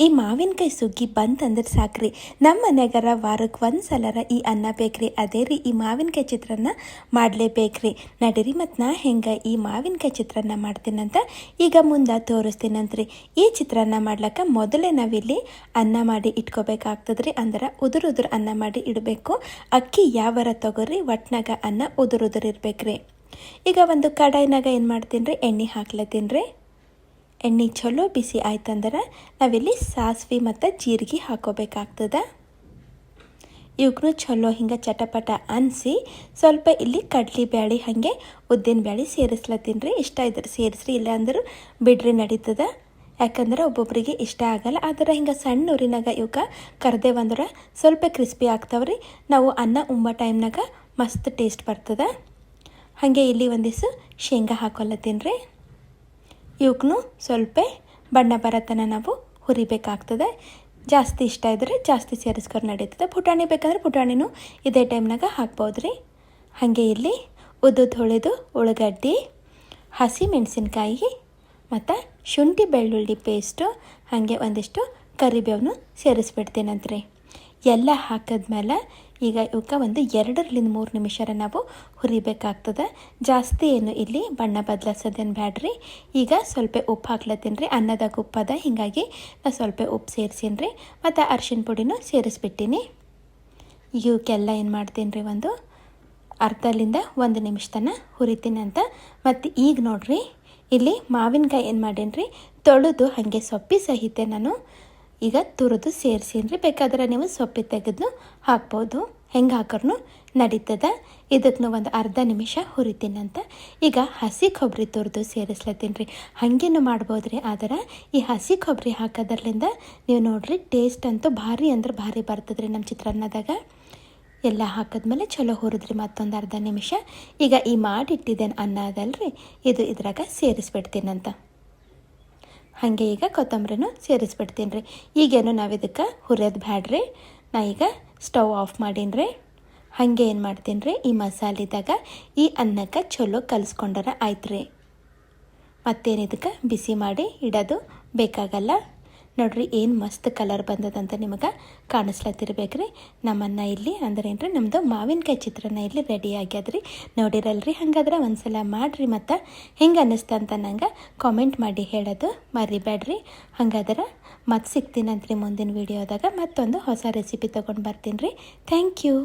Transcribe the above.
ಈ ಮಾವಿನಕಾಯಿ ಸುಗ್ಗಿ ಬಂತಂದ್ರೆ ಸಾಕ್ರಿ, ನಮ್ಮ ಮನೆಗಾರ ವಾರಕ್ಕೆ ಒಂದು ಸಲರ ಈ ಅನ್ನ ಬೇಕ್ರಿ. ಅದೇ ರೀ ಈ ಮಾವಿನಕಾಯಿ ಚಿತ್ರಾನ್ನ ಮಾಡಲೇಬೇಕ್ರಿ. ನಡೀರಿ ಮತ್ತು ನಾ ಹೆಂಗೆ ಈ ಮಾವಿನಕಾಯಿ ಚಿತ್ರಾನ್ನ ಮಾಡ್ತೀನಂತ ಈಗ ಮುಂದೆ ತೋರಿಸ್ತೀನಂತ್ರಿ. ಈ ಚಿತ್ರಾನ್ನ ಮಾಡ್ಲಿಕ್ಕೆ ಮೊದಲೇ ನಾವಿಲ್ಲಿ ಅನ್ನ ಮಾಡಿ ಇಟ್ಕೋಬೇಕಾಗ್ತದ್ರಿ. ಅಂದ್ರೆ ಉದುರು ಅನ್ನ ಮಾಡಿ ಇಡಬೇಕು. ಅಕ್ಕಿ ಯಾವರ ತಗೋರಿ, ಒಟ್ನಾಗ ಅನ್ನ ಉದುರು ಇರ್ಬೇಕ್ರಿ. ಈಗ ಒಂದು ಕಡಾಯಿನಾಗ ಏನು ಮಾಡ್ತೀನಿ ರೀ, ಎಣ್ಣೆ ಹಾಕ್ಲತ್ತೀನಿ ರೀ. ಎಣ್ಣೆ ಚಲೋ ಬಿಸಿ ಆಯ್ತಂದ್ರೆ ನಾವಿಲ್ಲಿ ಸಾಸಿವೆ ಮತ್ತು ಜೀರಿಗೆ ಹಾಕೋಬೇಕಾಗ್ತದೆ. ಇವಕ್ಕೂ ಚಲೋ ಹಿಂಗೆ ಚಟಪಟ ಅನಿಸಿ ಸ್ವಲ್ಪ ಇಲ್ಲಿ ಕಡ್ಲಿ ಬ್ಯಾಳಿ ಹಾಗೆ ಉದ್ದಿನ ಬ್ಯಾಳಿ ಸೇರಿಸ್ಲತ್ತೀನಿ ರೀ. ಇಷ್ಟ ಇದ್ರೆ ಸೇರಿಸ್ರಿ, ಇಲ್ಲ ಅಂದ್ರೆ ಬಿಡ್ರಿ ನಡೀತದೆ. ಯಾಕಂದ್ರೆ ಒಬ್ಬೊಬ್ಬರಿಗೆ ಇಷ್ಟ ಆಗಲ್ಲ. ಆದರೆ ಹಿಂಗೆ ಸಣ್ಣ ಊರಿನಾಗ ಇವಕ್ಕೆ ಕರ್ದೇವಂದ್ರೆ ಸ್ವಲ್ಪ ಕ್ರಿಸ್ಪಿ ಆಗ್ತಾವ್ರಿ. ನಾವು ಅನ್ನ ಉಂಬ ಟೈಮ್ನಾಗ ಮಸ್ತ್ ಟೇಸ್ಟ್ ಬರ್ತದೆ. ಹಾಗೆ ಇಲ್ಲಿ ಒಂದಿಷ್ಟು ಶೇಂಗಾ ಹಾಕೊಳತ್ತೀನಿ ರೀ. ಇವಕ್ಕೂ ಸ್ವಲ್ಪ ಬಣ್ಣ ಬರತನ ನಾವು ಹುರಿಬೇಕಾಗ್ತದೆ. ಜಾಸ್ತಿ ಇಷ್ಟ ಇದ್ದರೆ ಜಾಸ್ತಿ ಸೇರಿಸ್ಕೊಂಡು ನಡೀತದೆ. ಪುಟಾಣಿ ಬೇಕಂದ್ರೆ ಪುಟಾಣಿನೂ ಇದೇ ಟೈಮ್ನಾಗ ಹಾಕ್ಬೋದು ರೀ. ಹಾಗೆ ಇಲ್ಲಿ ಉದ್ದುದ್ದು ಹೊಳೆದು ಉಳ್ಳಾಗಡ್ಡಿ, ಹಸಿ ಮೆಣಸಿನ್ಕಾಯಿ ಮತ್ತು ಶುಂಠಿ ಬೆಳ್ಳುಳ್ಳಿ ಪೇಸ್ಟು, ಹಾಗೆ ಒಂದಿಷ್ಟು ಕರಿಬೇವನ್ನು ಸೇರಿಸ್ಬಿಡ್ತೀನಂತ್ರಿ. ಎಲ್ಲ ಹಾಕಿದ್ಮೇಲೆ ಈಗ ಇವಕ್ಕೆ ಒಂದು 2-3 ನಿಮಿಷ ನಾವು ಹುರಿಬೇಕಾಗ್ತದೆ. ಜಾಸ್ತಿ ಏನು ಇಲ್ಲಿ ಬಣ್ಣ ಬದಲಾಸೋದೇನು ಬ್ಯಾಡ್ರಿ. ಈಗ ಸ್ವಲ್ಪ ಉಪ್ಪು ಹಾಕ್ಲತ್ತೀನಿ ರೀ. ಅನ್ನದಾಗ ಉಪ್ಪದ, ಹೀಗಾಗಿ ನಾನು ಸ್ವಲ್ಪ ಉಪ್ಪು ಸೇರಿಸೀನಿ ರೀ. ಮತ್ತು ಅರಿಶಿನ ಪುಡಿನೂ ಸೇರಿಸ್ಬಿಟ್ಟಿನಿ. ಇವಕ್ಕೆಲ್ಲ ಏನು ಮಾಡ್ತೀನಿ ರೀ, ಒಂದು ಅರ್ಧದಿಂದ 1 ನಿಮಿಷ ತನಕ ಹುರಿತೀನಿ ಅಂತ. ಮತ್ತು ಈಗ ನೋಡ್ರಿ, ಇಲ್ಲಿ ಮಾವಿನಕಾಯಿ ಏನು ಮಾಡೀನಿ ರೀ, ತೊಳೆದು ಹಾಗೆ ಸೊಪ್ಪಿ ಸಹಿತ ನಾನು ಈಗ ತುರಿದು ಸೇರಿಸೀನಿ ರೀ. ಬೇಕಾದ್ರೆ ನೀವು ಸೊಪ್ಪಿ ತೆಗೆದು ಹಾಕ್ಬೋದು, ಹೆಂಗೆ ಹಾಕೋರು ನಡೀತದೆ. ಇದಕ್ಕೆ ಒಂದು ಅರ್ಧ ನಿಮಿಷ ಹುರಿತೀನಂತ. ಈಗ ಹಸಿ ಕೊಬ್ಬರಿ ತುರಿದು ಸೇರಿಸ್ಲತ್ತೀನಿ ರೀ. ಹಾಗೇನು ಮಾಡ್ಬೋದು ರೀ. ಆದರೆ ಈ ಹಸಿ ಕೊಬ್ಬರಿ ಹಾಕೋದ್ರಲ್ಲಿಂದ ನೀವು ನೋಡಿರಿ ಟೇಸ್ಟ್ ಅಂತೂ ಭಾರಿ ಅಂದ್ರೆ ಭಾರಿ ಬರ್ತದೆ ರೀ ನಮ್ಮ ಚಿತ್ರಾನ್ನದಾಗ. ಎಲ್ಲ ಹಾಕಿದ್ಮೇಲೆ ಚಲೋ ಹುರಿದ್ರಿ ಮತ್ತೊಂದು ಅರ್ಧ ನಿಮಿಷ. ಈಗ ಈ ಮಾಡಿಟ್ಟಿದ್ದೇನೆ ಅನ್ನ ಅದಲ್ರಿ, ಇದು ಇದ್ರಾಗ ಸೇರಿಸ್ಬಿಡ್ತೀನಂತ. ಹಾಗೆ ಈಗ ಕೊತ್ತಂಬರಿನೂ ಸೇರಿಸ್ಬಿಡ್ತೀನಿ ರೀ. ಈಗೇನು ನಾವು ಇದಕ್ಕೆ ಹುರಿಯೋದು ಬ್ಯಾಡ್ರಿ. ನಾ ಈಗ ಸ್ಟವ್ ಆಫ್ ಮಾಡೀನಿ ರೀ. ಹಾಗೆ ಏನು ಮಾಡ್ತೀನಿ ರೀ, ಈ ಮಸಾಲೆದಾಗ ಈ ಅನ್ನಕ್ಕೆ ಚಲೋ ಕಲಿಸ್ಕೊಂಡ್ರೆ ಆಯ್ತು ರೀ. ಮತ್ತೇನು ಇದಕ್ಕೆ ಬಿಸಿ ಮಾಡಿ ಇಡೋದು ಬೇಕಾಗಲ್ಲ. ನೋಡ್ರಿ ಏನು ಮಸ್ತ್ ಕಲರ್ ಬಂದದಂತ ನಿಮಗೆ ಕಾಣಿಸ್ಲತ್ತಿರ್ಬೇಕ್ರಿ. ನಮ್ಮನ್ನ ಇಲ್ಲಿ ಅಂದ್ರೆ ಏನು ರೀ, ನಮ್ಮದು ಮಾವಿನಕಾಯಿ ಚಿತ್ರಾನ್ನ ಇಲ್ಲಿ ರೆಡಿ ಆಗ್ಯದ್ರಿ. ನೋಡಿರಲ್ರಿ. ಹಾಗಾದ್ರೆ ಒಂದ್ಸಲ ಮಾಡಿರಿ, ಮತ್ತು ಹೆಂಗೆ ಅನ್ನಿಸ್ತಂತ ನಂಗೆ ಕಾಮೆಂಟ್ ಮಾಡಿ ಹೇಳೋದು ಮರಿಬೇಡ್ರಿ. ಹಾಗಾದ್ರೆ ಮತ್ತೆ ಸಿಗ್ತೀನಂತ್ರಿ ಮುಂದಿನ ವೀಡಿಯೋದಾಗ. ಮತ್ತೊಂದು ಹೊಸ ರೆಸಿಪಿ ತೊಗೊಂಡು ಬರ್ತೀನಿ ರೀ. Thank you.